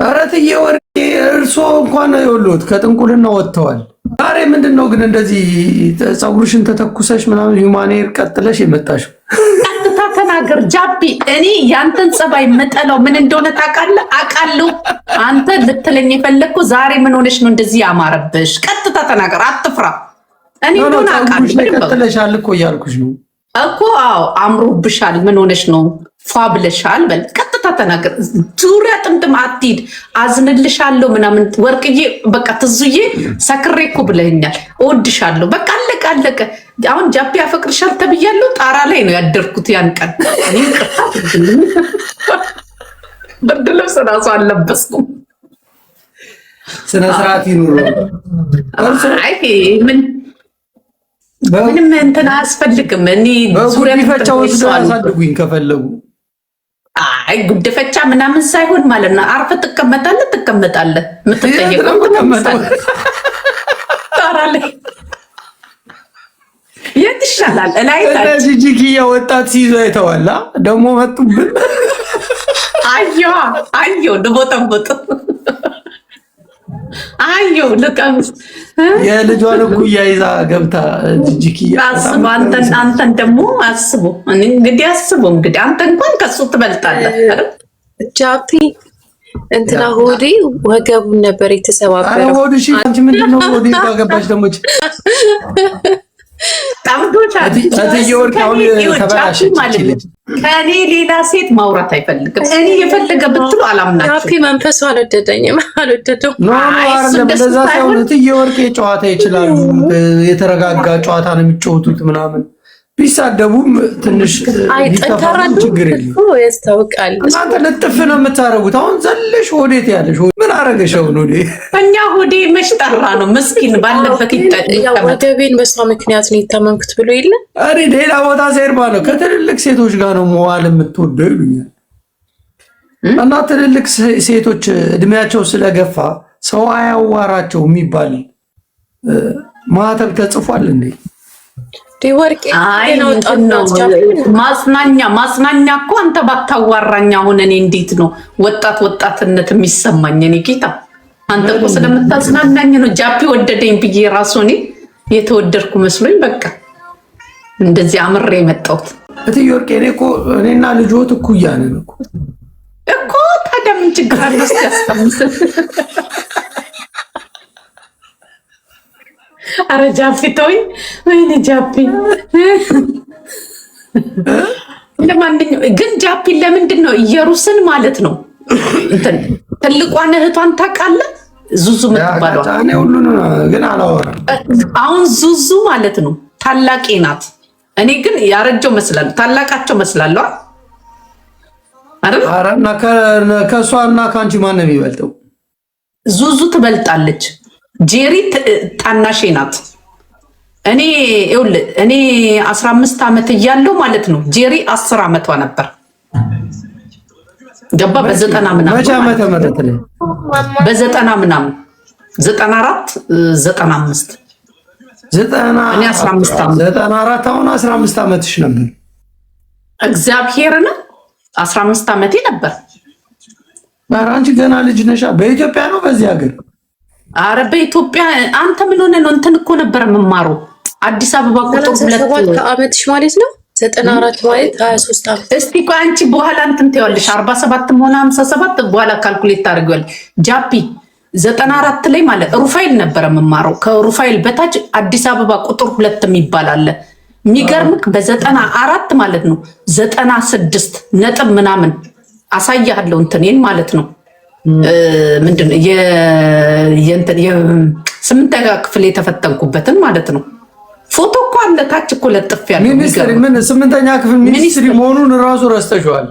አረትዬ ወርቄ እርሶ እንኳን ይወሉት ከጥንቁልና ወጥተዋል። ዛሬ ምንድነው ግን እንደዚህ ፀጉርሽን ተተኩሰሽ ምናምን ሂውማን ሄር ቀጥለሽ የመጣሽው? ቀጥታ ተናገር ጃፒ። እኔ ያንተን ጸባይ መጠላው ምን እንደሆነ ታውቃለህ? አውቃለሁ። አንተ ልትለኝ የፈለግኩ ዛሬ ምን ሆነሽ ነው እንደዚህ ያማረብሽ? ቀጥታ ተናገር፣ አትፍራ። እኔ እንደሆነ አውቃለሁ። ቀጥለሻል እኮ እያልኩሽ ነው እኮ። አዎ አምሮብሻል። ምን ሆነሽ ነው? ፏ ብለሻል። በል ቀጥታ ተናገር። ዙሪያ ጥምጥም አትሂድ። አዝንልሻለሁ ምናምን ወርቅዬ፣ በቃ ትዙዬ ሰክሬ እኮ ብለኛል። እወድሻለሁ። በቃ አለቀ አለቀ። አሁን ጃፒ ያፈቅርሻል ተብያለሁ። ጣራ ላይ ነው ያደርኩት ያን ቀን። ብርድ ልብስ እራሱ አልለበስኩም። ስነ ስርዓት ይኑር። ምንም እንትን አያስፈልግም። እኔ ዙሪያ ፈቻው ያሳድጉኝ ከፈለጉ። አይ ጉድፈቻ ምናምን ሳይሆን ማለት ነው። አርፈ ትቀመጣለህ። የምትጠየቀው ጣራ ላይ የት ይሻላል? እላይ ታች ጂጂኪያ ወጣት ሲይዞ አይተዋላ ደግሞ መጡብን። አየሁ ድቦጠቦጥ አየሁ ልቀምስ የልጇን እኩያ ይዛ ገብታ ጂጂኪያ። አንተን ደግሞ አስቡ እንግዲህ አንተ እንኳን ከሱ ትበልጣለህ። ጃፒ እንትና ሆዴ ወገቡን ነበር የተሰባበረው። ሆድሽ አንቺ ምንድነው ሆዴ ባገባሽ ደግሞ ከእኔ ሌላ ሴት ማውራት አይፈልግም። እኔ የፈለገ ብትሉ አላምናችሁ። መንፈሱ አልወደደኝም፣ አልወደደው። እንደዛ ሳይሆን እትዬ ወርቄ ጨዋታ ይችላሉ። የተረጋጋ ጨዋታ ነው የሚጫወቱት ምናምን። ቢሳደቡም ትንሽ ቢተፋም ችግር የለም። ያስታውቃል። እናንተ ልጥፍ ነው የምታደርጉት። አሁን ዘለሽ ወዴት ያለሽ ምን አረገሽው? ሆዴ እኛ ሆዴ መሽጠራ ነው ምስኪን ባለበት ወገቤን በሷ ምክንያት ነው የታመምኩት ብሎ የለ። እኔ ሌላ ቦታ ሴርባ ነው ከትልልቅ ሴቶች ጋር ነው መዋል የምትወደው ይሉኛል። እና ትልልቅ ሴቶች እድሜያቸው ስለገፋ ሰው አያዋራቸው የሚባል ማህተብ ተጽፏል እንዴ? ማጽናኛ እኮ አንተ ባታዋራኝ አሁን እኔ እንዴት ነው ወጣትነት የሚሰማኝ? እኔ ጌታ አንተ እኮ ስለምታጽናናኝ ነው ጃፒ ወደደኝ ብዬ ራሱ እኔ የተወደድኩ መስሎኝ በቃ እንደዚህ አምሬ የመጣሁት። እትዬ ወርቄ እኔና ልጆት እኩያ ነን እኮ ታዲያ ምን ችግር አለ? እስኪ ያስቀምስል። አረ ጃፒ ተወኝ። ወይኔ ጃፒ። ለማንኛውም ግን ጃፒ ለምንድን ነው ኢየሩስን ማለት ነው ትልቋን እህቷን ታውቃለህ? ዙዙ የምትባለው ግን አላወራም። አሁን ዙዙ ማለት ነው ታላቄ ናት። እኔ ግን ያረጀው መስላለሁ፣ ታላቃቸው መስላለሁ አይደል? አረና ከሷና ካንቺ ማን ነው የሚበልጠው? ዙዙ ትበልጣለች። ጄሪ ታናሼ ናት። እኔ 15 ዓመት እያለሁ ማለት ነው ጄሪ 10 ዓመቷ ነበር። ገባ በ90 ምናምን መቼ ዓመተ ምህረት ላይ በ90 ምናምን 94 95 እኔ 15 ዓመት 94 አሁን 15 ዓመትሽ ነበር። እግዚአብሔርን 15 ዓመቴ ነበር። አንቺ ገና ልጅ ነሻ። በኢትዮጵያ ነው በዚህ ሀገር? አረ በኢትዮጵያ። አንተ ምን ሆነ ነው? እንትን እኮ ነበር የምማረው አዲስ አበባ ቁጥር 2 ዓመትሽ ማለት ነው 94 ማለት 23 ዓመት። እስቲ ቆይ አንቺ በኋላ እንትን ትይዋለሽ 47 ሆነ 57 በኋላ ካልኩሌት ታደርጊዋለሽ። ጃፒ 94 ላይ ማለት ሩፋኤል ነበር የምማረው። ከሩፋኤል በታች አዲስ አበባ ቁጥር 2 የሚባል አለ። የሚገርምክ በ94 ማለት ነው 96 ነጥብ ምናምን አሳያለሁ እንትኔን ማለት ነው። ምንድን የስምንተኛ ክፍል የተፈተንኩበትን ማለት ነው። ፎቶ እኮ አለ ታች እኮ ለጥፌያለሁ። ሚኒስትሪ ምን 8ኛ ክፍል ሚኒስትሪ መሆኑን እራሱ ረስተሽዋል?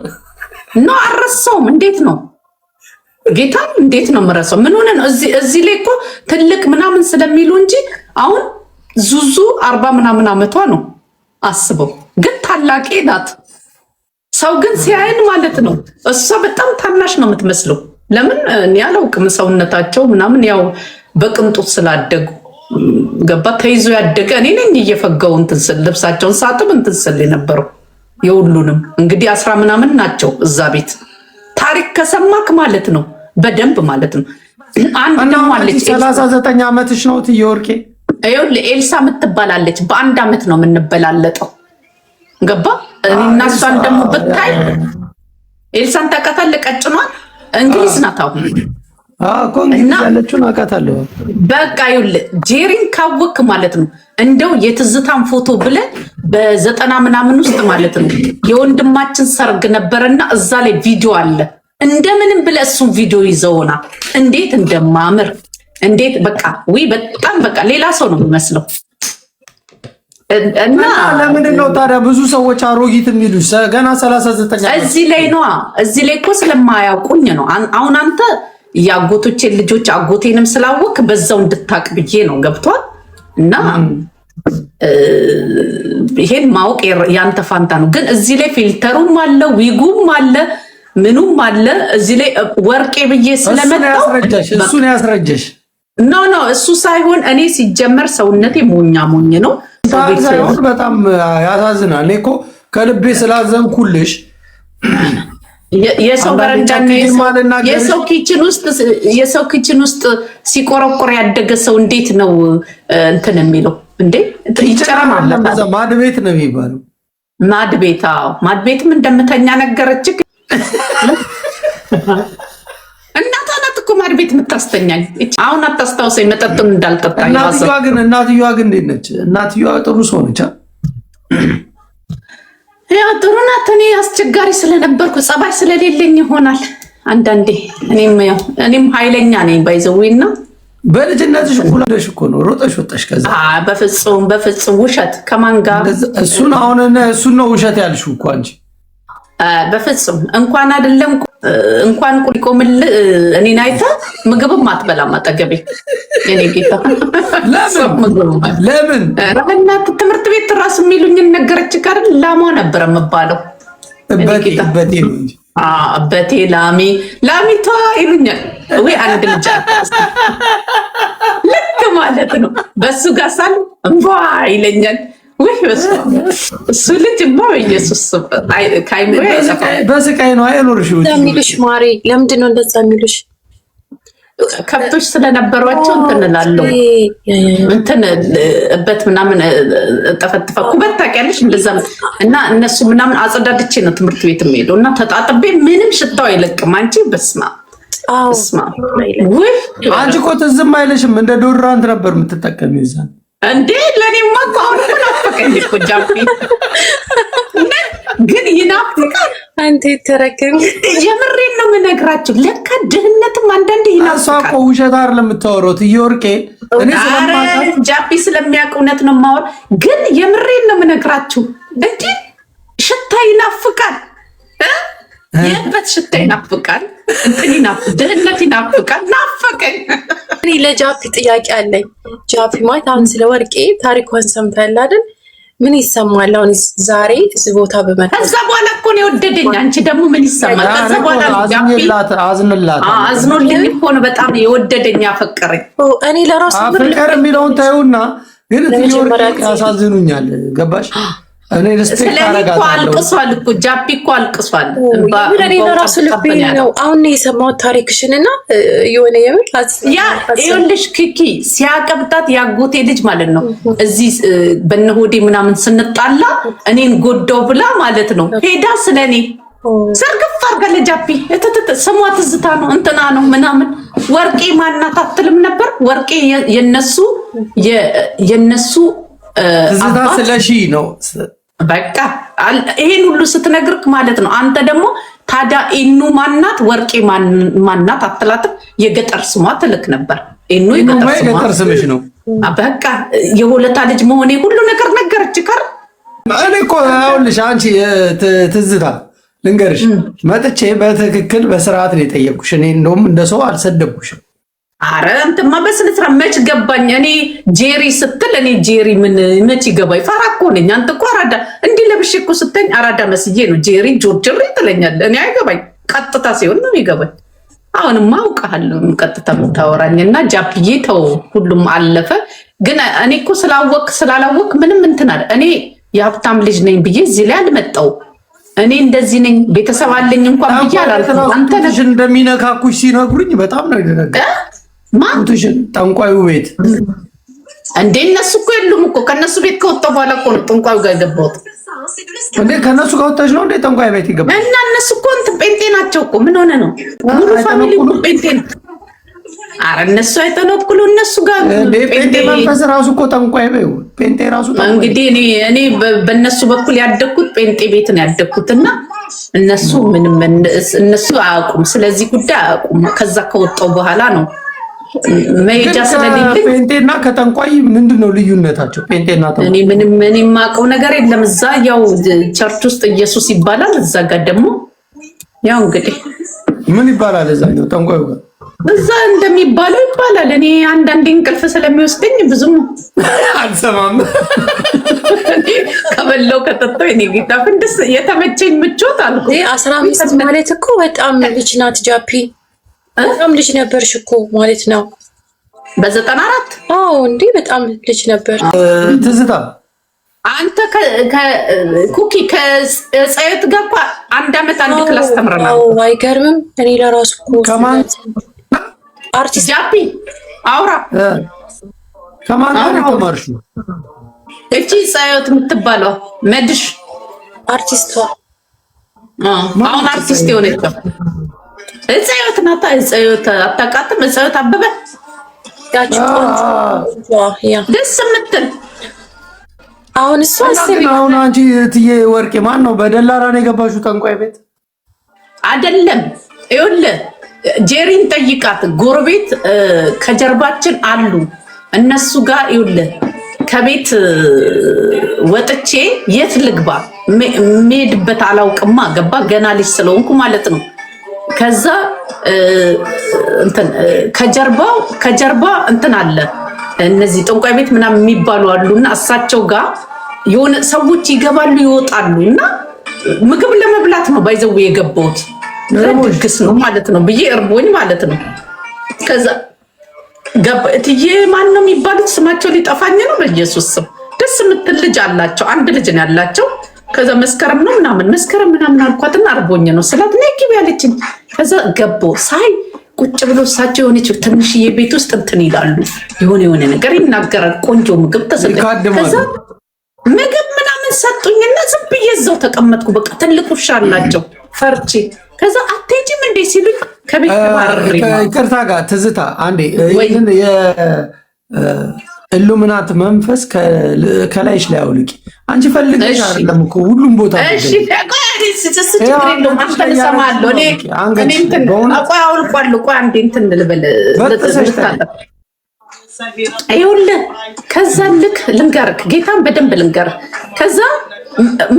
ነው አልረሳውም። እንዴት ነው ጌታን እንዴት ነው የምረሳው? ምን ሆነ ነው? እዚህ ላይ እኮ ትልቅ ምናምን ስለሚሉ እንጂ አሁን ዙዙ 40 ምናምን ዓመቷ ነው። አስበው። ግን ታላቄ ናት። ሰው ግን ሲያይን ማለት ነው እሷ በጣም ታናሽ ነው የምትመስለው። ለምን እኔ አላውቅም። ሰውነታቸው ምናምን ያው በቅንጡት ስላደጉ ገባ ተይዞ ያደገ እኔ ነኝ እየፈጋው እንትን ስል ልብሳቸውን ሳጥብ እንትን ስል የነበረው የሁሉንም እንግዲህ 10 ምናምን ናቸው እዛ ቤት። ታሪክ ከሰማክ ማለት ነው በደንብ ማለት ነው። አንድ ደግሞ አለች 39 ዓመትሽ ነው ትየወርቄ? ይኸውልህ ኤልሳ የምትባላለች በአንድ ዓመት ነው የምንበላለጠው። ገባ? እና እሷን ደግሞ ብታይ ኤልሳን ታውቃታለህ? ቀጭኗን እንግሊዝ ናት አሁን እኮ እንግሊዝ ያለችውን አውቃታለሁ። በቃ ይኸውልህ ጄሪን ካወክ ማለት ነው እንደው የትዝታን ፎቶ ብለን በ90 ምናምን ውስጥ ማለት ነው የወንድማችን ሰርግ ነበረና እዛ ላይ ቪዲዮ አለ። እንደምንም ብለህ እሱን ቪዲዮ ይዘውና እንዴት እንደማምር እንዴት በቃ በጣም በቃ ሌላ ሰው ነው የሚመስለው። እና ለምንድን ነው ታዲያ ብዙ ሰዎች አሮጊት የሚሉሽ? ገና 39 እዚህ ላይ ነው። እዚህ ላይ እኮ ስለማያውቁኝ ነው። አሁን አንተ የአጎቶቼን ልጆች አጎቴንም ስላወቅ በዛው እንድታቅ ብዬ ነው። ገብቷል? እና ይሄን ማወቅ ያንተ ፋንታ ነው። ግን እዚህ ላይ ፊልተሩም አለ፣ ዊጉም አለ፣ ምኑም አለ። እዚህ ላይ ወርቄ ብዬ ስለመጣው እሱን ያስረጀሽ ኖ እሱ ሳይሆን እኔ ሲጀመር ሰውነቴ ሞኝ ነው። ሳይሆን በጣም ያሳዝናል። እኔ እኮ ከልቤ ስላዘንኩልሽ የሰው በረንዳ የሰው ኪችን ውስጥ ሲቆረቆር ያደገ ሰው እንዴት ነው እንትን የሚለው እንዴ? ይጨራማል። ማድ ቤት ነው የሚባለው። ማድ ቤት ማድቤትም እንደምተኛ ነገረች። እናቷ ናት እኮ ማድ ቤት የምታስተኛኝ። አሁን አታስታውሰኝ መጠጡን እንዳልጠጣ። እናትየዋ ግን እንዴት ነች? እናትየዋ ጥሩ ሰው ነች። ያው ጥሩ ናት። እኔ አስቸጋሪ ስለነበርኩ ጸባይ ስለሌለኝ ይሆናል አንዳንዴ። እኔም ኃይለኛ ነኝ ባይዘዊና በልጅነትሽ ኩላደሽ እኮ ነው ሮጠሽ ወጣሽ። ከዛ በፍጹም ውሸት ከማን ጋር እሱን ነው ውሸት ያልሽው እኮ አንቺ። በፍጹም እንኳን አይደለም እንኳን ቁልቆምል እኔን አይተህ ምግብም አትበላም አጠገቤ። የኔ ጌታ ለምን ረህናት ትምህርት ቤት ራስ የሚሉኝን ነገረች ጋር ላሟ ነበር የምባለው። በቴ ላሚቷ ይሉኛል። ወይ አንድ ልጅ ልክ ማለት ነው። በሱ ጋር ሳል እንቧ ይለኛል። ወይ እሱ ልጅ ኢየሱስ በስቃይ ነው አይኖርሽ የሚሉሽ ማሪ። ለምንድን ነው እንደዛ የሚሉሽ? ከብቶች ስለነበሯቸው እንትን እላለሁ እንትን እበት ምናምን ጠፈጥፈ ኩበት ታውቂያለሽ? እንደዛ እና እነሱ ምናምን አጸዳድቼ ነው ትምህርት ቤት የምሄደው እና ተጣጥቤ ምንም ሽታው አይለቅም። አንቺ በስማ አንቺ እኮ ትዝም አይለሽም። እንደ ዶድራንት ነበር የምትጠቀሚው ይዛል እንዴ? ለኔማ አሁን ናፈቀኝ እኮ ጃፒ ግን ይናፍቃል። አንተ ተረከኝ። የምሬን ነው የምነግራችሁ። ለካ ድህነትም አንዳንዴ ይናፍቃል። እሷ እኮ ውሸት አይደለም የምታወራው እየወርቄ እኔ ስለማውቃት ጃፒ ስለሚያውቅ እውነት ነው የማወራው። ግን የምሬን ነው የምነግራችሁ። እንዴ ሽታ ይናፍቃል። የበት ሽታ ይናፍቃል። ድህነት ይናፍቃል። ናፈቀኝ። እኔ ለጃፒ ጥያቄ አለኝ። ጃፒ ማለት አሁን ስለ ወርቄ ታሪኳን ሰምተሃል አይደል? ምን ይሰማል አሁን ዛሬ እዚህ ቦታ በመጣ? ከዛ በኋላ እኮ ነው የወደደኝ። አንቺ ደግሞ ምን ይሰማል? ከዛ በኋላ አዝኖልኝ እኮ ነው በጣም የወደደኝ ያፈቀረኝ። እኔ ለራሱ ፍቅር የሚለውን ታዩና ግን ያሳዝኑኛል። ገባሽ? እኔ ሪስፔክት አደርጋለሁ። አልቅሷል እኮ ጃፒ እኮ አልቅሷል። እኔ ለራሱ ልቤ ነው አሁን የሰማሁት ታሪክሽንና የሆነ ይኸውልሽ ኪኪ ሲያቀብጣት ያጎቴ ልጅ ማለት ነው እዚህ በነሆዴ ምናምን ስንጣላ እኔን ጎዳው ብላ ማለት ነው ሄዳ ስለኔ ሰርግፍ አድርጋ ለጃፒ ስሟ ትዝታ ነው እንትና ነው ምናምን ወርቄ ማናት አትልም ነበር። ወርቄ የነሱ ትዝታ ስለሺ ነው። በቃ ይሄን ሁሉ ስትነግርክ ማለት ነው። አንተ ደግሞ ታዲያ ኢኑ ማናት ወርቄ ማናት አትላትም? የገጠር ስሟ ትልክ ነበር። ኢኑ የገጠር ስምሽ ነው። በቃ የሆለታ ልጅ መሆኔ ሁሉ ነገር ነገረች። ካር እኔ እኮ አሁንልሽ አንቺ ትዝታ ልንገርሽ መጥቼ በትክክል በስርዓት ነው የጠየቁሽ። እኔ እንደውም እንደ ሰው አልሰደብኩሽም። አረ እንትማ በስነ ስርዓት መች ገባኝ። እኔ ጄሪ ስትል እኔ ጄሪ መች ይገባኝ? ፋራ እኮ ነኝ። አንተ እኮ አራዳ እንዲህ ለብሼ እኮ ስተኝ አራዳ መስዬ ነው ጄሪ ጆርጅሪ ትለኛለህ። እኔ አይገባኝ። ቀጥታ ሲሆን ነው ይገባኝ። አሁንማ አውቃለሁ ቀጥታ የምታወራኝ እና ጃፕዬ ተው፣ ሁሉም አለፈ። ግን እኔ እኮ ስላላወቅ ምንም እንትን አለ። እኔ የሀብታም ልጅ ነኝ ብዬ እዚህ ላይ አልመጣው። እኔ እንደዚህ ነኝ ቤተሰብ አለኝ እንኳን ብዬ አላልኩም። አንተ ነሽ እንደሚነካኩሽ ሲነግሩኝ በጣም ነው የደነገጥኩት። ማንቱሽ ጠንቋዩ ቤት እንዴ? እነሱ እኮ የሉም እኮ ከነሱ ቤት ከወጣሁ በኋላ እኮ ነው ጠንቋዩ ጋር የገባሁት። እንዴ ከነሱ ጋር ወጣሽ ነው እንዴ ጠንቋይ ቤት ይገባ? እና እነሱ እኮ እንትን ጴንጤ ናቸው እኮ ምን ሆነ ነው? ሙሉ ፋሚሊ እኮ ጴንጤ ነው። ኧረ እነሱ አይተነኩሉ እነሱ ጋር ጴንጤ መንፈስ ራሱ እኮ ጠንቋይ ቤው ጴንጤ ራሱ ጠንቋይ። እንግዲህ እኔ በእነሱ በኩል ያደግኩት ጴንጤ ቤት ነው ያደግኩትና እነሱ ምንም እነሱ አያውቁም፣ ስለዚህ ጉዳይ አያውቁም። ከዛ ከወጣሁ በኋላ ነው መሄጃ ስለሌለኝ። ጴንጤና ከጠንቋይ ምንድነው ልዩነታቸው? ጴንጤና ጠንቋይ እኔ የማውቀው ነገር የለም። እዛ ያው ቸርች ውስጥ ኢየሱስ ይባላል፣ እዛ ጋር ደግሞ ያው እንግዲህ ምን ይባላል? እዛ ነው ጠንቋዩ ጋር እዛ እንደሚባለው ይባላል። እኔ አንዳንዴ እንቅልፍ ስለሚወስደኝ ብዙም አልሰማም። ከበላው ከጠጣው እኔ ጌታ ፍንድስ የተመቸኝ ምቾት አልኩ። 15 ማለት እኮ በጣም ልጅ ናት ጃፒ። በጣም ልጅ ነበርሽ እኮ ማለት ነው። በ94 አዎ እንዴ በጣም ልጅ ነበር። ትዝታ አንተ ኩኪ ከጸየት ጋር እኮ አንድ አመት አንድ ክላስ ተምረናል። አዎ አይገርምም? እኔ ለራሱ እኮ ከማን አርቲስት ጃፒ አውራ ከማን ጋር ተማርሽው? እቺ ጸየት የምትባለው መድሽ አርቲስቷ አሁን አርቲስት የሆነችው እጸዮት ናታ። እጸዮት አታውቃትም? እጸዮት አበበ ያ ደስ የምትል አሁን እሷ አሁን አንቺ እትዬ ወርቄ ማን ነው በደላላ ነው የገባሽው ጠንቋይ ቤት? አይደለም ይኸውልህ ጄሪን ጠይቃት። ጎረቤት ከጀርባችን አሉ እነሱ ጋር ይኸውልህ ከቤት ወጥቼ የት ልግባ የምሄድበት አላውቅማ። ገባ ገና ልጅ ስለሆንኩ ማለት ነው። ከዛ እንትን ከጀርባ እንትን አለ እነዚህ ጠንቋይ ቤት ምናምን የሚባሉ አሉና እሳቸው ጋር የሆነ ሰዎች ይገባሉ ይወጣሉ እና ምግብ ለመብላት ነው ባይዘው የገባሁት ድግስ ነው ማለት ነው ብዬ እርቦኝ ማለት ነው። ከዛ ገባ እትዬ ማን ነው የሚባሉት ስማቸው ሊጠፋኝ ነው። በኢየሱስ ስም ደስ የምትል ልጅ አላቸው። አንድ ልጅ ነው ያላቸው። ከዛ መስከረም ነው ምናምን አልኳትና አርቦኝ ነው ስላት ነይ ግቢ ያለችኝ። ከዛ ገቦ ሳይ ቁጭ ብሎ እሳቸው የሆነች ትንሽዬ ቤት ውስጥ እንትን ይላሉ የሆነ ነገር ይናገራል። ቆንጆ ምግብ ተሰጠ። ከዛ ምግብ ምናምን ሰጡኝና ዝም ብዬ እዛው ተቀመጥኩ። በቃ ትልቅ ውሻ አላቸው ፈርቼ። ከዛ አትሄጂም እንዴ ሲሉኝ ከቤት ተባረሪ። ይቅርታ ጋር ትዝታ አንዴ ይሄን ኢሉሚናት መንፈስ ከላይሽ ላይ አውልቂ። አንቺ ፈልገሽ አይደለም እኮ ሁሉም ቦታ እሺ ይኸውልህ ከዛ ልክ ልንገርህ ጌታን በደንብ ልንገርህ። ከዛ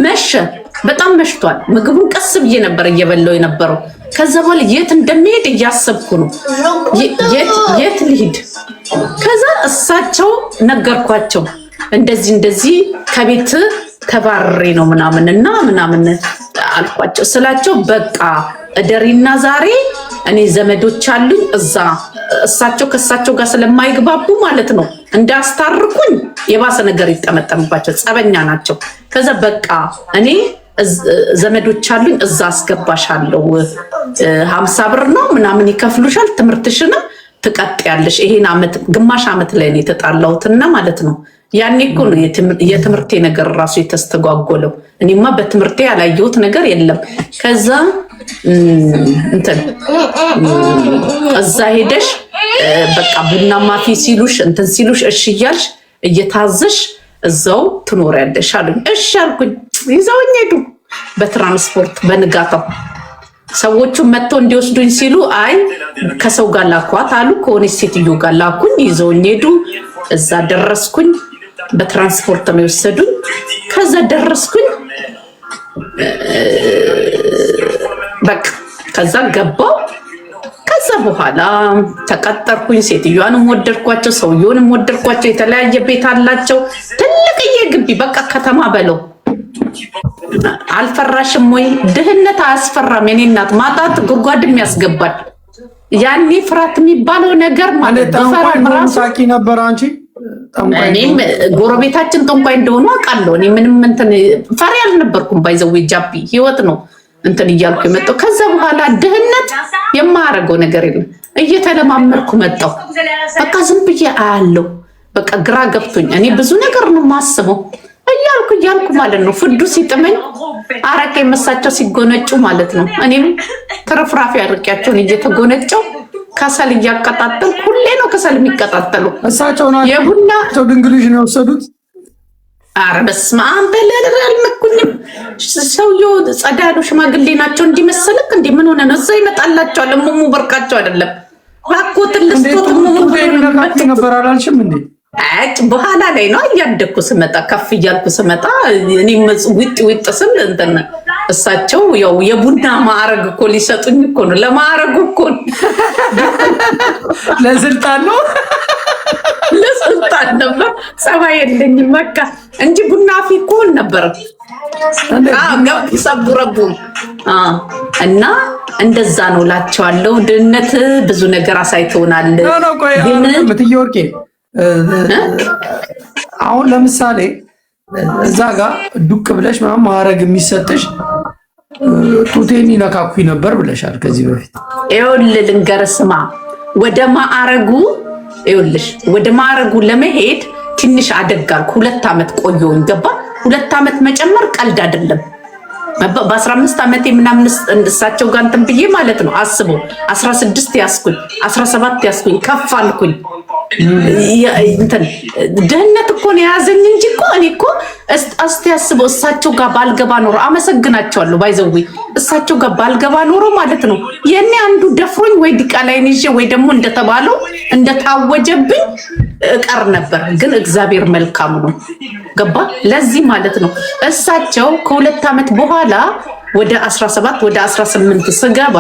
መሸ፣ በጣም መሽቷል። ምግቡን ቀስ ብዬ ነበር እየበላሁ የነበረው። ከዛ በኋላ የት እንደሚሄድ እያሰብኩ ነው። የት ልሂድ? ከዛ እሳቸው ነገርኳቸው እንደዚህ ከቤት ተባረሬ ነው ምናምን አልኳቸው ስላቸው በቃ እደሪና ዛሬ እኔ ዘመዶች አሉኝ እዛ እሳቸው ከእሳቸው ጋር ስለማይግባቡ ማለት ነው እንዳስታርቁኝ የባሰ ነገር ይጠመጠምባቸው ጸበኛ ናቸው። ከዛ በቃ እኔ ዘመዶች አሉኝ እዛ አስገባሻለሁ 50 ብር ነው ምናምን ይከፍሉሻል ትምህርትሽን ትቀጥያለሽ። ይሄን አመት ግማሽ አመት ላይ ነው የተጣላሁትና ማለት ነው። ያኔ እኮ ነው የትምህርቴ ነገር ራሱ የተስተጓጎለው። እኔማ በትምህርቴ ያላየሁት ነገር የለም። ከዛ እንትን እዛ ሄደሽ በቃ ቡና ማፊ ሲሉሽ እንትን ሲሉሽ እሺ እያልሽ እየታዘሽ እዛው ትኖሪያለሽ አሉኝ። እሺ አልኩኝ። ይዘውኝ ሄዱ በትራንስፖርት በንጋታው። ሰዎቹ መጥተው እንዲወስዱኝ ሲሉ አይ ከሰው ጋር ላኳት አሉ። ከሆነች ሴትዮ ጋር ላኩኝ። ይዘውኝ ሄዱ። እዛ ደረስኩኝ። በትራንስፖርት ነው የወሰዱኝ። ከዛ ደረስኩኝ። በቃ ከዛ ገባው። ከዛ በኋላ ተቀጠርኩኝ። ሴትዮዋንም ወደድኳቸው፣ ሰውየውንም ወደድኳቸው። የተለያየ ቤት አላቸው። ትልቅዬ ግቢ በቃ ከተማ በለው። አልፈራሽም ወይ? ድህነት አያስፈራም። የኔ እናት ማጣት ጉድጓድም ያስገባል። ያኔ ፍርሃት የሚባለው ነገር ማለት ሳቂ ነበር። አንቺ እኔም ጎረቤታችን ጠንቋይ እንደሆኑ አውቃለሁ። እኔ ምንም እንትን ፈሪ አልነበርኩም። ባይዘው ጃፒ ህይወት ነው እንትን እያልኩ የመጣው። ከዛ በኋላ ድህነት የማያደርገው ነገር የለም። እየተለማመድኩ መጣው። በቃ ዝም ብዬ አያለው። በቃ ግራ ገብቶኝ እኔ ብዙ ነገር ነው የማስበው እያልኩ ማለት ነው። ፍዱ ሲጥመኝ አረቄ መሳቸው ሲጎነጩ ማለት ነው። እኔም ትርፍራፊ አርቄያቸውን እየተጎነጨው ከሰል እያቀጣጠል ሁሌ ነው ከሰል የሚቀጣጠሉ እሳቸው ናቸው። የቡና ድንግልሽ ነው የወሰዱት። ኧረ በስመ አብ በለር አልመኩኝም። ሰውየው ጸዳ ያሉ ሽማግሌ ናቸው። እንዲመሰልክ እንዲ ምን ሆነ ነው እዛ ይመጣላቸዋል። እሙሙ በርቃቸው አይደለም ባኮትን ልስቶት እሙሙ ነበር አላልሽም እንዴ? በኋላ ላይ ነው እያደግኩ ስመጣ ከፍ እያልኩ ስመጣ እኔ ውጥ ስል እንትን እሳቸው ያው የቡና ማዕረግ እኮ ሊሰጡኝ እኮ ነው። ለማዕረጉ እኮ ለስልጣን ነው ለስልጣን ነበር። ጸባይ የለኝም በቃ እንጂ ቡና አፊ እኮ ነበር። ሰቡረቡ እና እንደዛ ነው እላቸዋለሁ። ድህነት ብዙ ነገር አሳይተውናል። ግን ምትየወርቄ አሁን ለምሳሌ እዛ ጋር ዱቅ ብለሽ ምናምን ማዕረግ የሚሰጥሽ ጡቴን ይነካኩኝ ነበር ብለሻል ከዚህ በፊት። ይኸውልህ ልንገርህ ስማ፣ ወደ ማዕረጉ ይኸውልሽ ወደ ማዕረጉ ለመሄድ ትንሽ አደጋልኩ። 2 ዓመት ቆየሁኝ። ገባ 2 ዓመት መጨመር ቀልድ አይደለም። በ15 ዓመቴ ምናምን እሳቸው ጋር እንትን ብዬ ማለት ነው። አስበው 16 ያስኩኝ 17 ያስኩኝ ከፍ አልኩኝ። ድህነት እኮ ነው የያዘኝ እንጂ እኮ እኔ እኮ እስቲ አስበው እሳቸው ጋር ባልገባ ኖሮ አመሰግናቸዋለሁ። ባይዘዊ እሳቸው ጋር ባልገባ ኖሮ ማለት ነው የኔ አንዱ ደፍሮኝ ወይ ዲቃላይን ይዤ ወይ ደግሞ እንደተባለው እንደታወጀብኝ እቀር ነበር። ግን እግዚአብሔር መልካም ነው። ገባ ለዚህ ማለት ነው። እሳቸው ከ2 ዓመት በኋላ ወደ 17 ወደ 18 ስገባ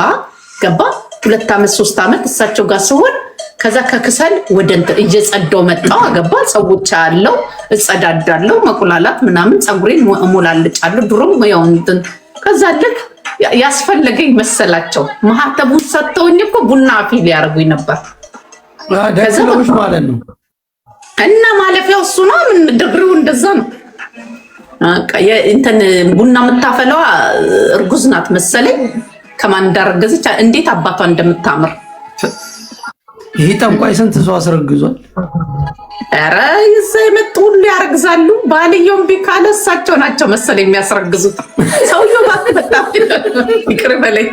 ገባ 2 ዓመት 3 ዓመት እሳቸው ጋር ስሆን ከዛ ከክሰል ወደ እንትን እየጸዳው መጣው። አገባ ሰዎች አለው እጸዳዳለው መቁላላት ምናምን ፀጉሬን እሞላልጫለሁ። ድሮም ያው እንትን ከዛ ልክ ያስፈልገኝ መሰላቸው ማህተቡን ሰጥተውኝ እኮ ቡና አፊ ሊያርጉኝ ነበር። ደክሎሽ ማለት ነው። እና ማለፊያው እሱ ነው። ምን ድግሪው እንደዛ ነው። እንትን ቡና የምታፈላዋ እርጉዝ ናት መሰለኝ። ከማን እንዳረገዘች እንዴት አባቷ እንደምታምር ይሄ ጠንቋይ ስንት ሰው አስረግዟል። ኧረ እዛ የመጡ ሁሉ ያረግዛሉ። ባልየውም ቢካለ እሳቸው ናቸው መሰለኝ የሚያስረግዙት። ሰውየው በጣም ይቅር በለኝ።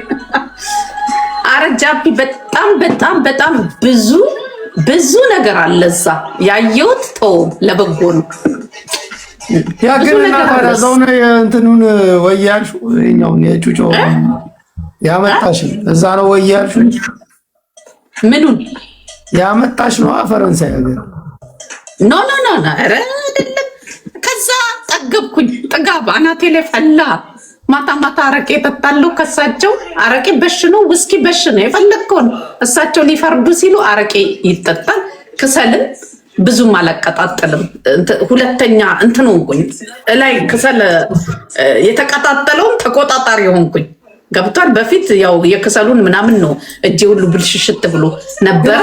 ኧረ ጃፒ በጣም ብዙ ነገር አለ እዛ ያየሁት። ተው ለበጎ ነው። ያገና ፈራዛው ነው እንትኑን ወያልሹ የኛውን የጩጮ ያመጣሽ እዛ ነው ወያልሹ ምኑን ያመጣሽ ነው ፈረንሳይ ሀገር ኖ ኧረ አይደለም። ከዛ ጠገብኩኝ። ጥጋብ አናቴ ላይ ፈላ። ማታ አረቄ እጠጣለሁ ከሳቸው። አረቄ በሽ ነው፣ ውስኪ በሽ ነው፣ የፈለግከውን። እሳቸው ሊፈርዱ ሲሉ አረቄ ይጠጣል። ክሰልም ብዙም አላቀጣጠልም። ሁለተኛ እንትን ሆንኩኝ ላይ ክሰል የተቀጣጠለውን ተቆጣጣሪ ሆንኩኝ። ገብቷል። በፊት ያው የክሰሉን ምናምን ነው እጄ ሁሉ ብልሽሽት ብሎ ነበር።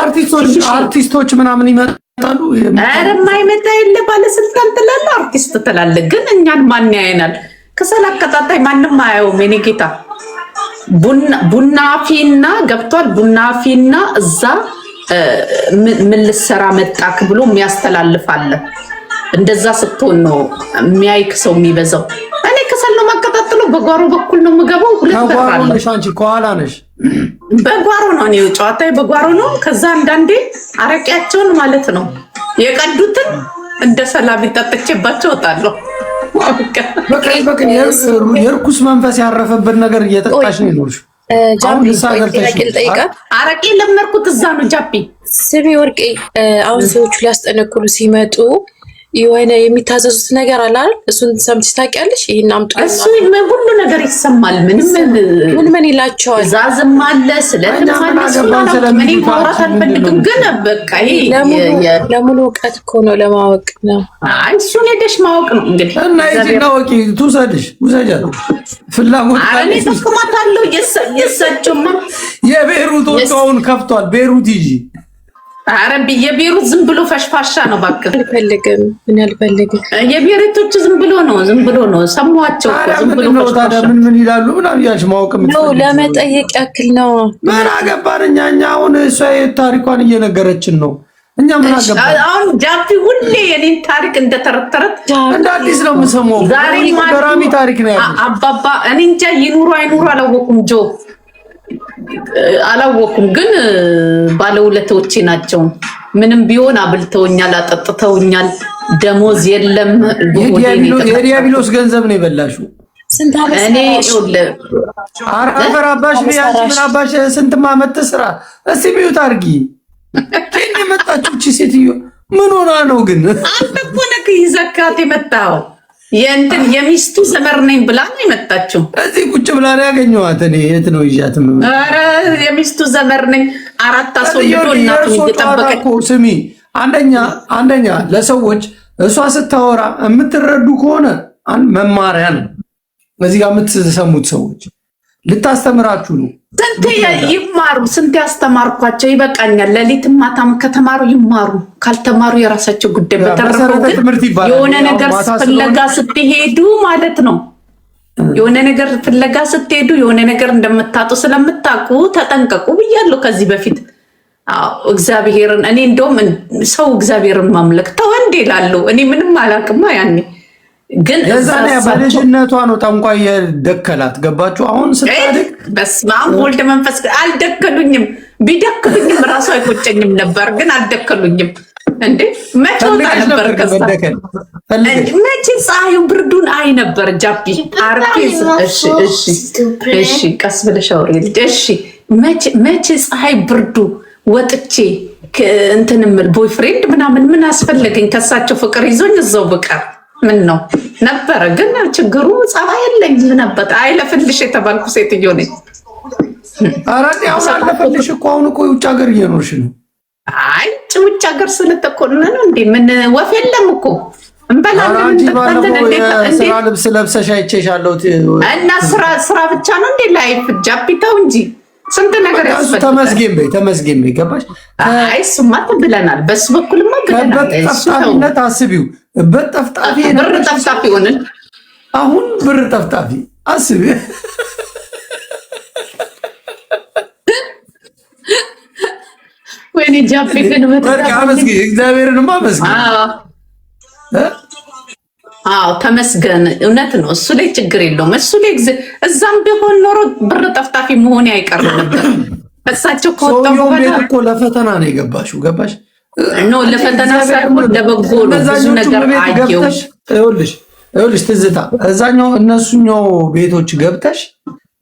አርቲስቶች ምናምን ይመጣሉ። ኧረ የማይመጣ የለ ባለስልጣን ትላለህ፣ አርቲስት ትላለህ። ግን እኛን ማን ያየናል? ክሰል አቀጣጣይ ማንም አያየውም። የኔ ጌታ ቡና አፊና ገብቷል። ቡና አፊና እዛ ምን ልሰራ መጣክ ብሎ የሚያስተላልፋለ። እንደዛ ስትሆን ነው የሚያይክ ሰው የሚበዛው። እኔ ክሰል ነው ማቀጣጥለው። በጓሮ በኩል ነው የምገባው። አንቺ ከኋላ ነሽ። በጓሮ ነው እኔ ጨዋታዬ በጓሮ ነው። ከዛ አንዳንዴ አረቂያቸውን ማለት ነው የቀዱትን እንደ ሰላም ጠጥቼባቸው እወጣለሁ። በቀኝ የርኩስ መንፈስ ያረፈበት ነገር እየጠጣሽ ነው ይኖርሽ። አረቄ ለመርኩት እዛ ነው ጃፒ። ስሚ ወርቄ፣ አሁን ሰዎቹ ሊያስጠነቅሉ ሲመጡ የሆነ የሚታዘዙት ነገር አለ አይደል? እሱን ሰምተሽ ታውቂያለሽ? ይሄን አምጡ። እሱ ሁሉ ነገር ይሰማል። ምን ይላቸዋል? ዛዝም አለ ስለምን ማውራት አልፈልግም። ግን በቃ ለሙሉ እውቀት እኮ ነው፣ ለማወቅ ነው። አይ እሱን ሄደሽ ማወቅ ነው እንግዲህ። እና ይሄን አወቂ ትውሰድሽ ውሰጃት። ፍላጎት አለ ተስከማታለው። የሳቸውማ የቤሩት ወጣውን ከፍቷል። ቤሩት ይጂ አረብ የቤሩት ዝም ብሎ ፈሽፋሻ ነው። እባክህ አልፈልግም። የቤሩቶች ዝም ብሎ ነው። ሰሟቸው ዝም ብሎ ታዲያ ምን ይላሉ ምናምን ያልሽ ማወቅ ነው። ለመጠየቅ ያክል ነው። ምን አገባን እኛ አሁን እሷ ታሪኳን እየነገረችን ነው። እኛ ምን አገባን? አሁን ጃፒ ሁሌ የኔን ታሪክ እንደተረተረት እንደ አዲስ ነው የምሰማው። ዛሬ ገራሚ ታሪክ ነው ያለው። አባባ እኔ እንጃ ይኑሩ አይኑሩ አላወኩም። አላወኩም ግን ባለውለታዎቼ ናቸው። ምንም ቢሆን አብልተውኛል፣ አጠጥተውኛል። ደሞዝ የለም። የዲያብሎስ ገንዘብ ነው የበላሽው። ስንት ዓመት እኔ አራፈራባሽ ቢያንስ ምን አባሽ ስንት ዓመት ስራ እስቲ ቢዩት አርጊ። ከኔ መጣችሁ እቺ ሴትዮ ምን ሆና ነው ግን? አንተ እኮ ነህ ይዘካት የመጣው የእንትን የሚስቱ ዘመር ነኝ ብላ ነው የመጣችው። እዚህ ቁጭ ብላ ነው ያገኘኋት። እኔ የት ነው ይዣት? ኧረ የሚስቱ ዘመር ነኝ። አራት አስወልዶ እናቱ እየጠበቀች ስሚ፣ አንደኛ ለሰዎች እሷ ስታወራ የምትረዱ ከሆነ መማሪያ ነው። እዚህ ጋር የምትሰሙት ሰዎች ልታስተምራችሁ ነው። ስንት ይማሩ፣ ስንት ያስተማርኳቸው ይበቃኛል። ሌሊትም ማታም ከተማሩ ይማሩ፣ ካልተማሩ የራሳቸው ጉዳይ። በተረፈው የሆነ ነገር ፍለጋ ስትሄዱ ማለት ነው የሆነ ነገር ፍለጋ ስትሄዱ የሆነ ነገር እንደምታጡ ስለምታውቁ ተጠንቀቁ ብያለሁ ከዚህ በፊት። እግዚአብሔርን እኔ እንደውም ሰው እግዚአብሔርን ማምለክ ተወንድ ይላሉ። እኔ ምንም አላውቅማ ያኔ ግን የዛኔ በልጅነቷ ነው ጠንቋይ የደከላት። ገባችሁ? አሁን ስታድግ በስመ አብ ወልድ መንፈስ ቢደክሉኝም ራሱ አይቆጨኝም ነበር፣ ግን አልደከሉኝም። እንዴ መቼ ወጣ ነበር መቼ ፀሐዩ ብርዱን አይ ነበር ጃፒ አርፌዝ። እሺ ቀስ ብለሽ አውሪ ልጅ። እሺ መቼ ፀሐይ ብርዱ ወጥቼ እንትን ምል ቦይፍሬንድ ምናምን ምን አስፈለገኝ? ከሳቸው ፍቅር ይዞኝ እዛው ብቀር ምን ነው ነበረ። ግን ችግሩ ጸባይ የለኝ ነበር። አይለፍልሽ የተባልኩ ሴትዮ ነኝ። አራዲ አሁን አለፈልሽ እኮ አሁን እኮ ውጭ ሀገር እየኖርሽ ነው። አይ ውጭ ሀገር ስለተኮነ ነው እንዴ? ምን ወፍ የለም እኮ እንበላለን። ስራ ልብስ ለብሰሽ አይቼሻለሁ። እና ስራ ብቻ ነው እንዴ? ላይፍ ጃፒታው እንጂ ስንት ነገር ያስፈልጋል። ተመስገን በይ ገባሽ? አይ እሱማ ብለናል። በሱ በኩልማ ብለናል። ጠፍጣፊነት አስቢው። በጠፍጣፊ ብር ጠፍጣፊ ሆነን አሁን ብር ጠፍጣፊ አስቢ። ወይኔ ጃፒ ግን እግዚአብሔርንማ መስገን። አዎ ተመስገን። እውነት ነው። እሱ ላይ ችግር የለውም። እሱ ላይ እዛም ቢሆን ኖሮ ብር ጠፍጣፊ መሆን አይቀርም ነበር። እሳቸው ከወጣ በኋላ እኮ ለፈተና ነው የገባሽው። ገባሽ? ኖ ለፈተና ሳይሆን ለበጎ ነው። ብዙ ነገር አየው። ይኸውልሽ ትዝታ፣ እዛኛው እነሱኛው ቤቶች ገብተሽ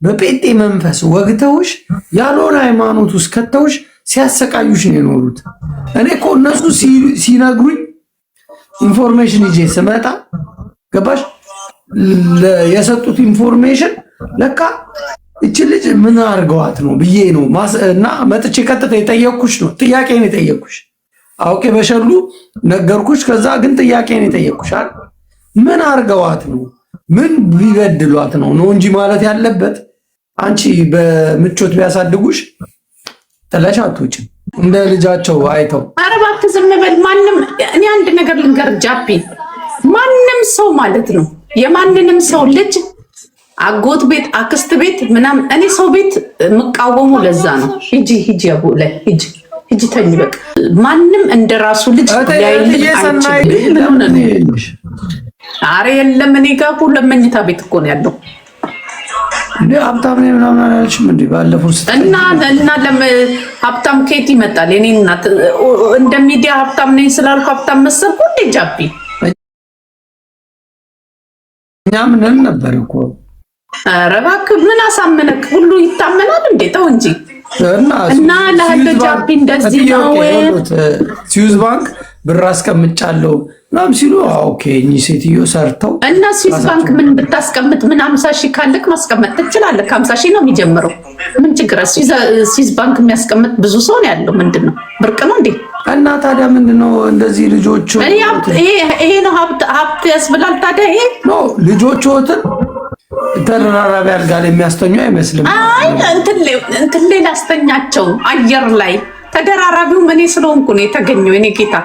በጴጤ መንፈስ ወግተውሽ ያልሆነ ሃይማኖት ውስጥ ከተውሽ ሲያሰቃዩሽ ነው የኖሩት። እኔ እኮ እነሱ ሲነግሩኝ ኢንፎርሜሽን ይዤ ስመጣ ገባሽ የሰጡት ኢንፎርሜሽን ለካ እቺ ልጅ ምን አድርገዋት ነው ብዬ ነው እና መጥቼ ቀጥታ የጠየቅኩሽ ነው። ጥያቄ ነው የጠየቅኩሽ። አውቄ በሸሉ ነገርኩሽ። ከዛ ግን ጥያቄ ነው የጠየቅኩሽ አይደል? ምን አድርገዋት ነው ምን ቢበድሏት ነው ነው እንጂ ማለት ያለበት አንቺ በምቾት ቢያሳድጉሽ ጥለሽ አትውጭም እንደ ልጃቸው አይተው። ኧረ እባክህ ዝም በል። ማንም እኔ አንድ ነገር ልንገር ጃፒ፣ ማንም ሰው ማለት ነው የማንንም ሰው ልጅ አጎት ቤት አክስት ቤት ምናምን እኔ ሰው ቤት የምቃወሙ ለዛ ነው። ሂጂ አቡ ላይ ሂጂ ተኝ በቃ። ማንም እንደራሱ ልጅ ያይልኝ አይችልም። ኧረ የለም እኔ ጋር ሁሉ መኝታ ቤት እኮ ነው ያለው። እንዴ ሀብታም ነኝ ምናምን አላለችም እንዴ ባለፈው እና ሀብታም ከየት ይመጣል? የኔ እናት እንደ ሚዲያ ሀብታም ነኝ ስላልኩ ሀብታም መሰልኩ እንዴ ጃፒ? እኛ ምንም ነበር እኮ። ኧረ እባክህ ምን አሳመነክ? ሁሉ ይታመናል እንዴ? ተው እንጂ እና ለሀገ ጃፒ እንደዚህ ነው። ስዊዝ ባንክ ብር አስቀምጫለሁ ምናምን ሲሉ ኦኬ እኚህ ሴትዮ ሰርተው እና ስዊዝ ባንክ ምን ብታስቀምጥ ምን 50 ሺህ ካለክ ማስቀመጥ ትችላለህ። 50 ሺህ ነው የሚጀምረው። ምን ችግር? ስዊዝ ባንክ የሚያስቀምጥ ብዙ ሰው ነው ያለው። ምንድነው ብርቅ ነው እንዴ? እና ታዲያ ምንድነው እንደዚህ ልጆቹ ይሄ ነው ሀብት ያስብላል። ታዲያ ይሄ ኖ ልጆቹትን ተራራቢ አልጋ ላይ የሚያስተኙ አይመስልም። አይ እንትን ላይ ላስተኛቸው አየር ላይ ተደራራቢው እኔ ስለሆንኩ ነው የተገኘው። እኔ ጌታ